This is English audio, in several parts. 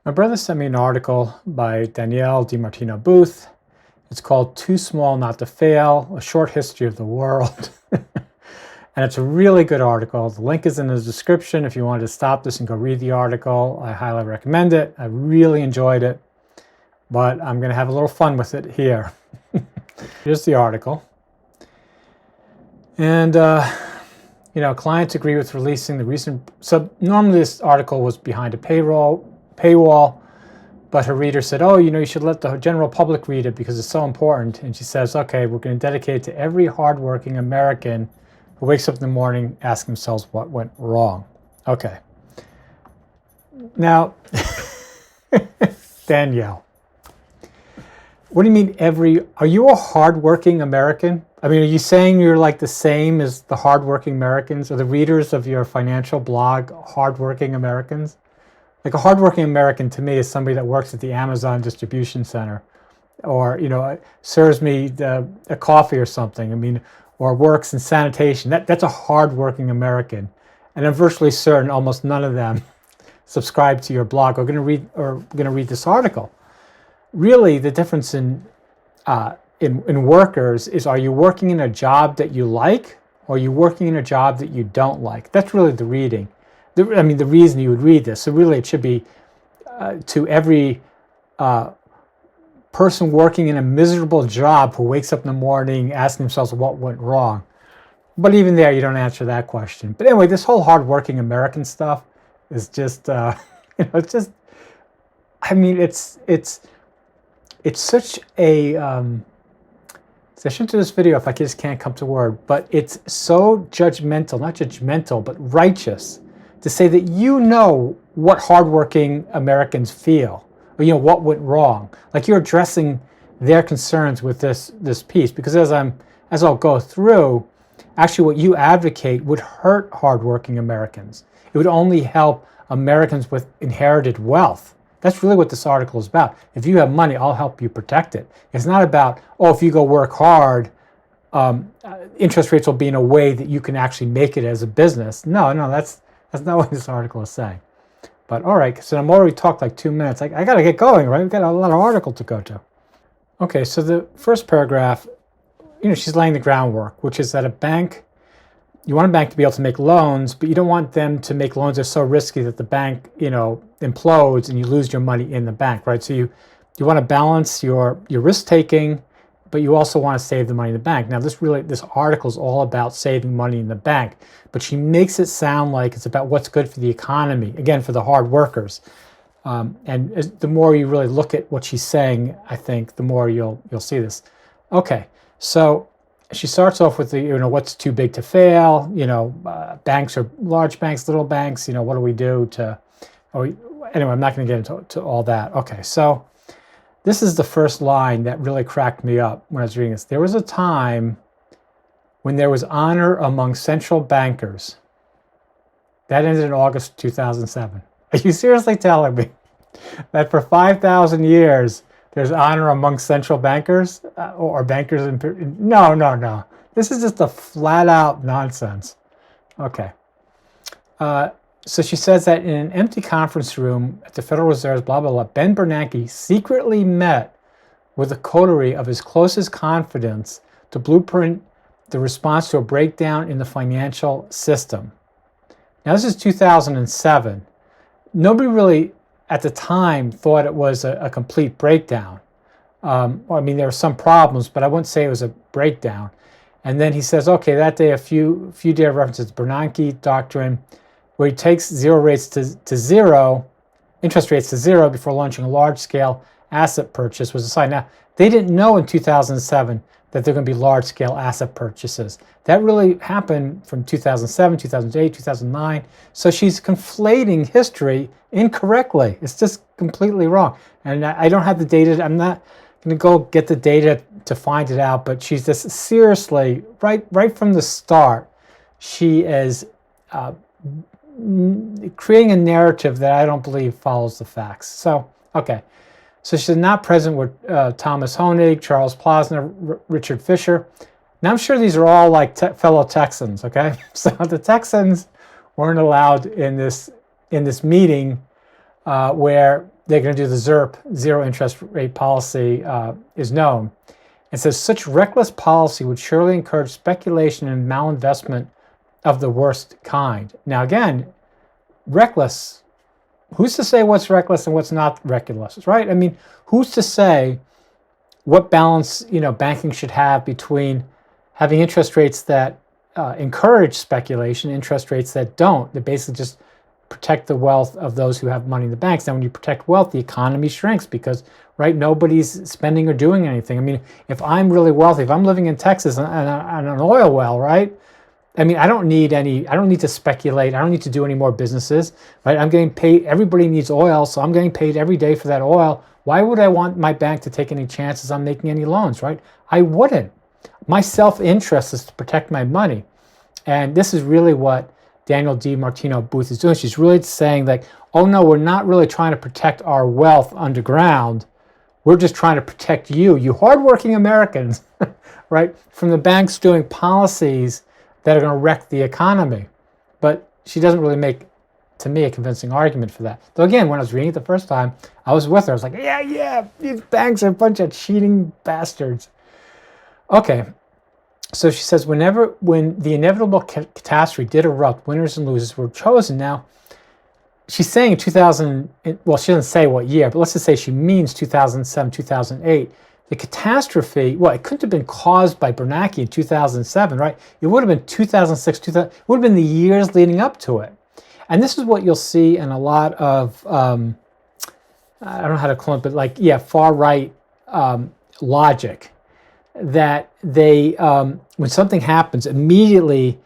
My brother sent me an article by Danielle DiMartino Booth. It's called Too Small Not to Fail, A Short History of the World. And it's a really good article. The link is in the description if you wanted to stop this and go read the article. I highly recommend it. I really enjoyed it, but I'm going to have a little fun with it here. Here's the article. And, clients agree with releasing the recent... So normally this article was behind a paywall, but her reader said, you should let the general public read it because it's so important. And she says, okay, we're going to dedicate it to every hardworking American who wakes up in the morning asking themselves what went wrong. Okay. Now, Danielle, what do you mean are you a hardworking American? I mean, are you saying you're like the same as the hardworking Americans or the readers of your financial blog, hardworking Americans? Like a hardworking American to me is somebody that works at the Amazon distribution center or, serves me a coffee or something. I mean, or works in sanitation. That's a hardworking American. And I'm virtually certain almost none of them subscribe to your blog or going to read this article. Really, the difference in workers is, are you working in a job that you like or are you working in a job that you don't like? That's really the reading. The reason you would read this. So really it should be to every person working in a miserable job who wakes up in the morning asking themselves what went wrong. But even there, you don't answer that question. But anyway, this whole hardworking American stuff is just, it's just, it's such a, I shouldn't do this video if I just can't come to word, but it's so judgmental, not judgmental, but righteous to say that what hardworking Americans feel, or what went wrong. Like you're addressing their concerns with this piece, because as I'll go through, actually what you advocate would hurt hardworking Americans. It would only help Americans with inherited wealth. That's really what this article is about. If you have money, I'll help you protect it. It's not about, if you go work hard, interest rates will be in a way that you can actually make it as a business. No, that's not what this article is saying. But all right, so I'm already talked like 2 minutes. I got to get going, right? We've got a lot of article to go to. Okay, so the first paragraph, she's laying the groundwork, which is that a bank, you want a bank to be able to make loans, but you don't want them to make loans that are so risky that the bank, implodes and you lose your money in the bank, right? So you want to balance your risk-taking, but you also want to save the money in the bank. Now, this article is all about saving money in the bank, but she makes it sound like it's about what's good for the economy, again, for the hard workers. And the more you really look at what she's saying, I think, the more you'll see this. Okay, so she starts off with what's too big to fail. Banks are large banks, little banks. What do we do to? Anyway, I'm not going to get into all that. Okay, so this is the first line that really cracked me up when I was reading this. There was a time when there was honor among central bankers. That ended in August 2007. Are you seriously telling me that for 5,000 years there's honor among central bankers or bankers? No. This is just a flat out nonsense. Okay. So she says that in an empty conference room at the Federal Reserve's blah, blah, blah, Ben Bernanke secretly met with a coterie of his closest confidants to blueprint the response to a breakdown in the financial system. Now, this is 2007. Nobody really, at the time, thought it was a complete breakdown. There were some problems, but I wouldn't say it was a breakdown. And then he says, okay, that day, a few data references to Bernanke doctrine, where he takes interest rates to zero before launching a large-scale asset purchase was assigned. Now, they didn't know in 2007 that there are going to be large-scale asset purchases. That really happened from 2007, 2008, 2009. So she's conflating history incorrectly. It's just completely wrong. And I don't have the data. I'm not going to go get the data to find it out, but she's just seriously, right from the start, she is creating a narrative that I don't believe follows the facts. So, okay. So she's not present with Thomas Hoenig, Charles Posner, Richard Fisher. Now, I'm sure these are all like fellow Texans, okay? So the Texans weren't allowed in this meeting where they're going to do the ZIRP, zero interest rate policy, is known. It says such reckless policy would surely encourage speculation and malinvestment of the worst kind. Now again, reckless, who's to say what's reckless and what's not reckless, right? I mean, who's to say what balance, banking should have between having interest rates that encourage speculation, interest rates that don't, that basically just protect the wealth of those who have money in the banks. Now, when you protect wealth, the economy shrinks because, right, nobody's spending or doing anything. I mean, if I'm really wealthy, if I'm living in Texas and an oil well, right? I mean, I don't need to speculate. I don't need to do any more businesses, right? I'm getting paid. Everybody needs oil, so I'm getting paid every day for that oil. Why would I want my bank to take any chances on making any loans, right? I wouldn't. My self-interest is to protect my money. And this is really what Danielle DiMartino Booth is doing. She's really saying like, oh no, we're not really trying to protect our wealth underground. We're just trying to protect you hardworking Americans, right, from the banks doing policies that are going to wreck the economy. But she doesn't really make, to me, a convincing argument for that. Though again, when I was reading it the first time, I was with her. I was like, yeah, these banks are a bunch of cheating bastards. Okay. So she says, when the inevitable catastrophe did erupt, winners and losers were chosen. Now, she's saying in 2000, well, she doesn't say what year, but let's just say she means 2007, 2008. The catastrophe, well, it couldn't have been caused by Bernanke in 2007, right? It would have been 2006, 2000, it would have been the years leading up to it. And this is what you'll see in a lot of, I don't know how to call it, but far-right logic. That they, when something happens, immediately,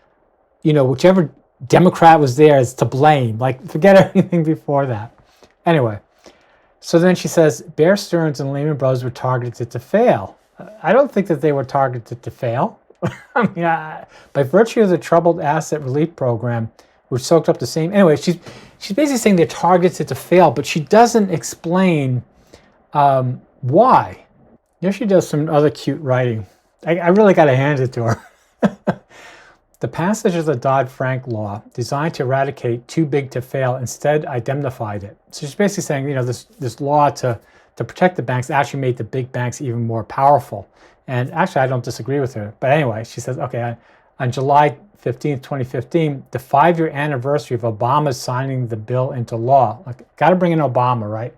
whichever Democrat was there is to blame. Like, forget everything before that. Anyway, so then she says, Bear Stearns and Lehman Brothers were targeted to fail. I don't think that they were targeted to fail. I mean, by virtue of the Troubled Asset Relief Program, which soaked up the same. Anyway, she's basically saying they're targeted to fail, but she doesn't explain why. Here she does some other cute writing. I really got to hand it to her. The passage of the Dodd-Frank law, designed to eradicate too big to fail, instead indemnified it. So she's basically saying, this law to protect the banks actually made the big banks even more powerful. And actually, I don't disagree with her. But anyway, she says, okay, on July 15th, 2015, the 5-year anniversary of Obama signing the bill into law. Got to bring in Obama, right?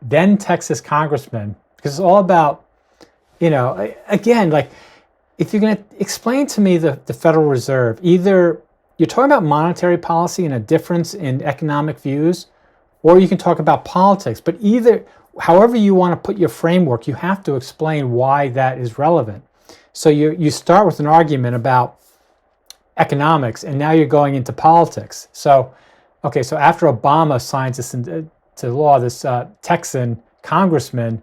Then Texas congressman, because it's all about, again, like, if you're going to explain to me the Federal Reserve, either you're talking about monetary policy and a difference in economic views, or you can talk about politics. But however you want to put your framework, you have to explain why that is relevant. So you start with an argument about economics, and now you're going into politics. So after Obama signs this into law, this Texan congressman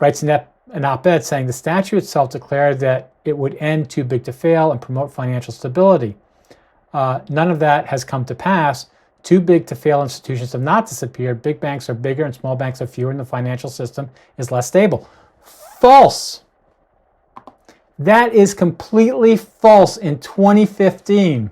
writes an op-ed saying the statute itself declared that it would end too big to fail and promote financial stability. None of that has come to pass. Too big to fail institutions have not disappeared. Big banks are bigger and small banks are fewer, and the financial system is less stable. False. That is completely false in 2015.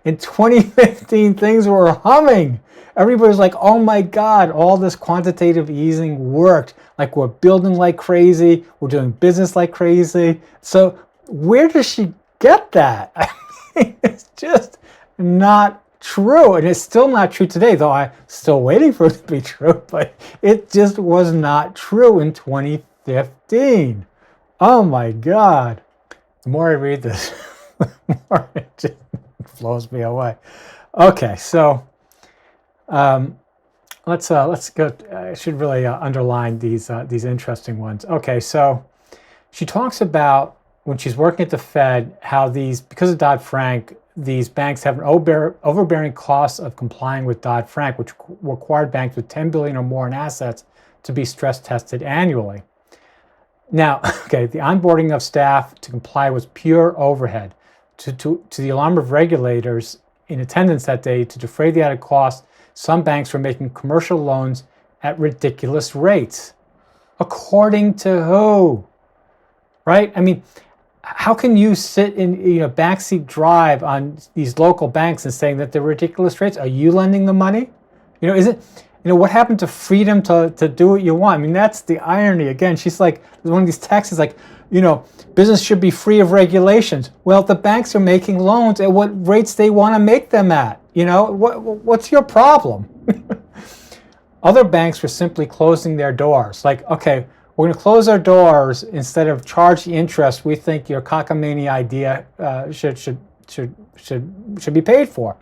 In 2015, things were humming. Everybody's like, oh my God, all this quantitative easing worked. Like, we're building like crazy. We're doing business like crazy. So where does she get that? I mean, it's just not true. And it's still not true today, though I'm still waiting for it to be true. But it just was not true in 2015. Oh my God. The more I read this, the more it just blows me away. Okay, so let's go. I should really underline these interesting ones. Okay, so she talks about when she's working at the Fed how because of Dodd-Frank, these banks have an overbearing cost of complying with Dodd-Frank, which required banks with $10 billion or more in assets to be stress tested annually. Now, okay, the onboarding of staff to comply was pure overhead. To the alarm of regulators in attendance that day, to defray the added cost, some banks were making commercial loans at ridiculous rates. According to who? Right? I mean, how can you sit in backseat drive on these local banks and saying that they're ridiculous rates? Are you lending the money? what happened to freedom to do what you want? I mean, that's the irony. Again, she's like, one of these texts is like, business should be free of regulations. Well, the banks are making loans at what rates they want to make them at. What's your problem? Other banks were simply closing their doors. Like, okay, we're going to close our doors instead of charge the interest we think your cockamamie idea should be paid for.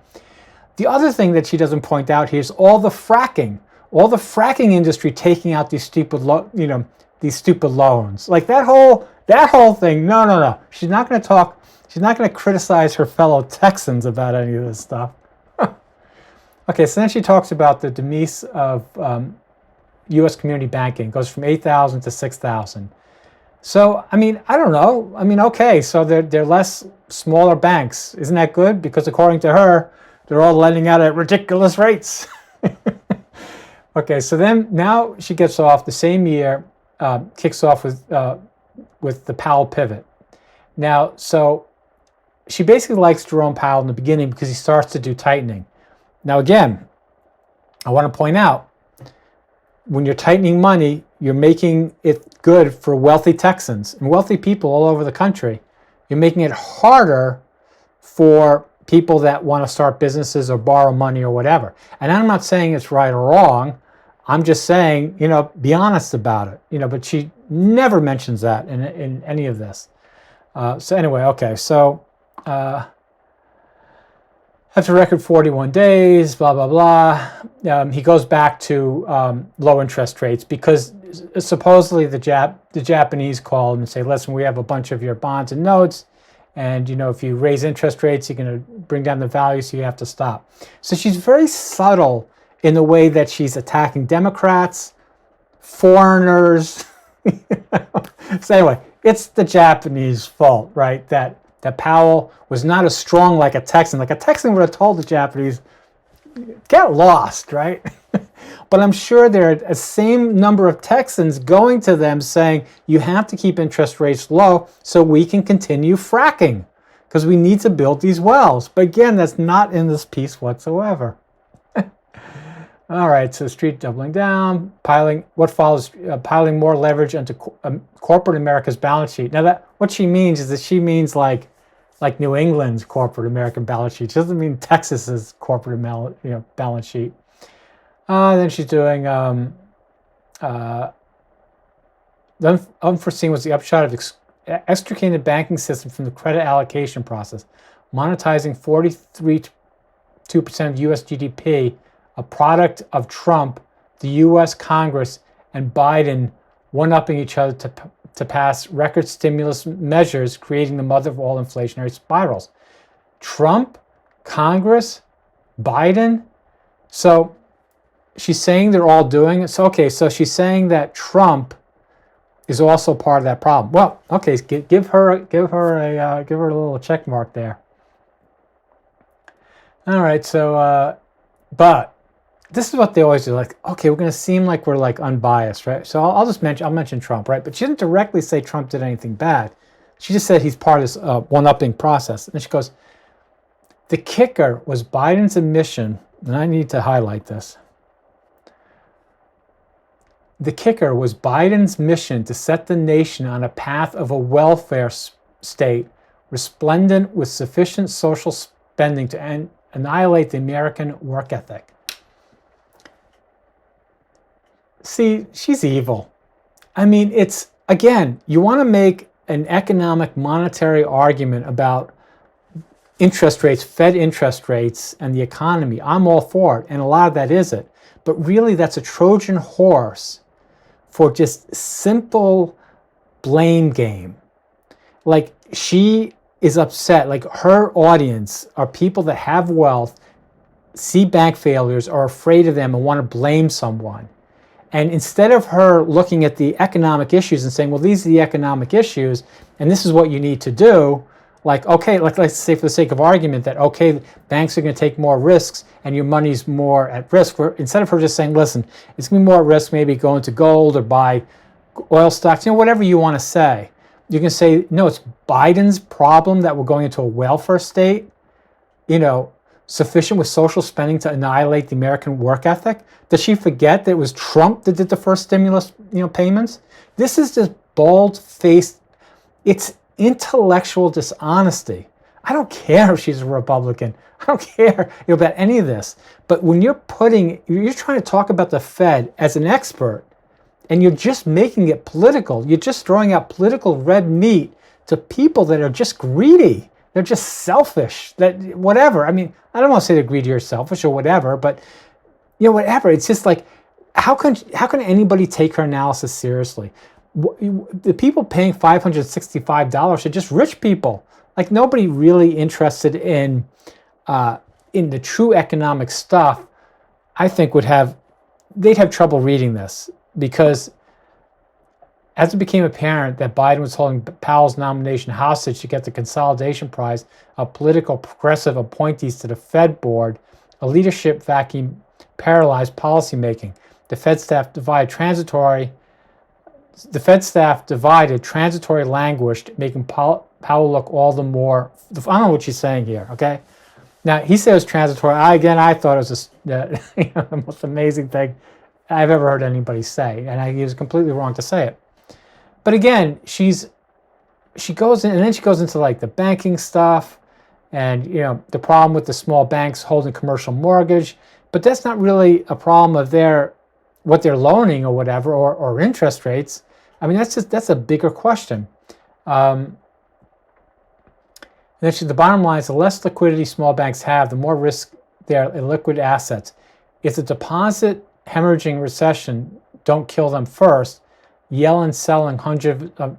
The other thing that she doesn't point out here is all the fracking industry taking out these stupid loans. Like that whole thing. No. She's not going to criticize her fellow Texans about any of this stuff. Okay, so then she talks about the demise of U.S. community banking. It goes from 8,000 to 6,000. So, I mean, I don't know. I mean, okay, so they're less smaller banks. Isn't that good? Because according to her, they're all lending out at ridiculous rates. Okay, so then now she gets off the same year, kicks off with the Powell pivot. Now, so she basically likes Jerome Powell in the beginning because he starts to do tightening. Now, again, I want to point out, when you're tightening money, you're making it good for wealthy Texans and wealthy people all over the country. You're making it harder for people that want to start businesses or borrow money or whatever. And I'm not saying it's right or wrong. I'm just saying, be honest about it. But she never mentions that in any of this. So anyway, okay, so after a record 41 days, blah, blah, blah, he goes back to low interest rates because supposedly the Japanese called and say, listen, we have a bunch of your bonds and notes, and if you raise interest rates, you're going to bring down the value, so you have to stop. So she's very subtle in the way that she's attacking Democrats, foreigners. So anyway, it's the Japanese fault, right? That Powell was not as strong like a Texan. Like a Texan would have told the Japanese, get lost, right? But I'm sure there are a same number of Texans going to them saying, you have to keep interest rates low so we can continue fracking because we need to build these wells. But again, that's not in this piece whatsoever. All right, so street doubling down, piling more leverage onto corporate America's balance sheet. Now, what she means is that she means like New England's corporate American balance sheet. She doesn't mean Texas's corporate balance sheet. Then she's doing the unforeseen was the upshot of extricating the banking system from the credit allocation process, monetizing 43.2% of U.S. GDP, a product of Trump, the U.S. Congress, and Biden one-upping each other to pass record stimulus measures, creating the mother of all inflationary spirals. Trump, Congress, Biden. So she's saying they're all doing it. So okay, so she's saying that Trump is also part of that problem. Well, okay, give her a little check mark there. All right, so but this is what they always do. Like, okay, we're going to seem like we're like unbiased, right? So I'll mention Trump, right? But she didn't directly say Trump did anything bad. She just said he's part of this one-upping process. And she goes, the kicker was Biden's admission, and I need to highlight this. The kicker was Biden's mission to set the nation on a path of a welfare state resplendent with sufficient social spending to annihilate the American work ethic. See, she's evil. I mean, it's, again, you want to make an economic monetary argument about interest rates, Fed interest rates, and the economy. I'm all for it, and a lot of that is it. But really, that's a Trojan horse for just simple blame game. Like, she is upset. Like, her audience are people that have wealth, see bank failures, are afraid of them, and want to blame someone. And instead of her looking at the economic issues and saying, well, these are the economic issues, and this is what you need to do, like, okay, let's say for the sake of argument that, okay, banks are going to take more risks and your money's more at risk. Instead of her just saying, listen, it's going to be more at risk, maybe go into gold or buy oil stocks, whatever you want to say. You can say, no, it's Biden's problem that we're going into a welfare state, sufficient with social spending to annihilate the American work ethic? Does she forget that it was Trump that did the first stimulus, payments? This is just bald-faced. It's intellectual dishonesty. I don't care if she's a Republican. I don't care about any of this. But when you're trying to talk about the Fed as an expert, and you're just making it political, you're just throwing out political red meat to people that are just greedy. They're just selfish. That whatever. I mean, I don't want to say they're greedy or selfish or whatever, but whatever. It's just like, how can anybody take her analysis seriously? The people paying $565 are just rich people. Like, nobody really interested in the true economic stuff, I think they'd have trouble reading this, because as it became apparent that Biden was holding Powell's nomination hostage to get the consolidation prize of political progressive appointees to the Fed board, a leadership vacuum paralyzed policymaking. The Fed staff divided, languished, making Powell look all the more. I don't know what she's saying here, okay? Now, he says transitory. I thought it was the most amazing thing I've ever heard anybody say, and he was completely wrong to say it. But again, she goes in, and then she goes into like the banking stuff, and the problem with the small banks holding commercial mortgage. But that's not really a problem of what they're loaning or whatever, or interest rates. I mean, that's a bigger question. And then the bottom line is, the less liquidity small banks have, the more risk their illiquid assets. If the deposit hemorrhaging recession don't kill them first, Yellen selling hundreds of,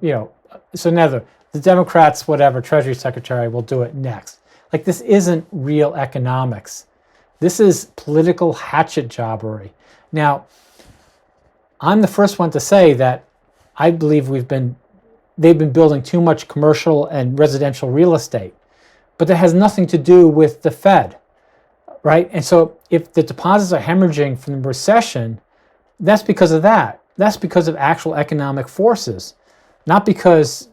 so neither the Democrats, whatever, Treasury Secretary will do it next. Like, this isn't real economics. This is political hatchet jobbery. Now, I'm the first one to say that I believe they've been building too much commercial and residential real estate, but that has nothing to do with the Fed, right? And so if the deposits are hemorrhaging from the recession, that's because of that. That's because of actual economic forces, not because,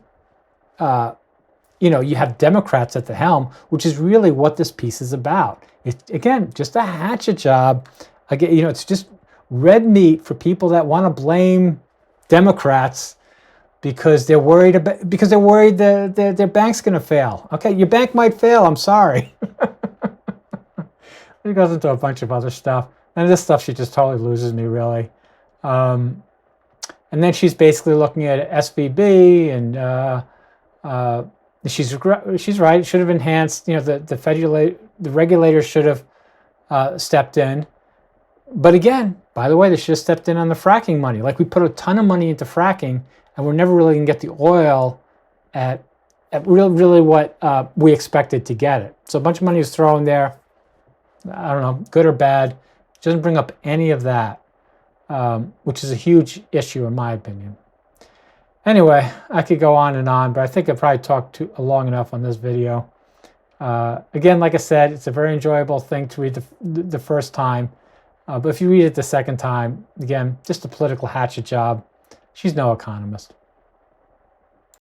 you have Democrats at the helm, which is really what this piece is about. It's, again, just a hatchet job. Again, it's just red meat for people that want to blame Democrats because they're worried that their bank's going to fail. Okay, your bank might fail. I'm sorry. It goes into a bunch of other stuff, and this stuff, she just totally loses me, really. And then she's basically looking at SVB, and she's right. Should have enhanced. The regulators should have stepped in. But again, by the way, they should have stepped in on the fracking money. Like, we put a ton of money into fracking, and we're never really going to get the oil at really what we expected to get it. So a bunch of money was thrown there. I don't know, good or bad. It doesn't bring up any of that, which is a huge issue in my opinion. Anyway, I could go on, but I think I probably talked long enough on this video. Again, like I said, it's a very enjoyable thing to read the first time. But if you read it the second time, again, just a political hatchet job. She's no economist.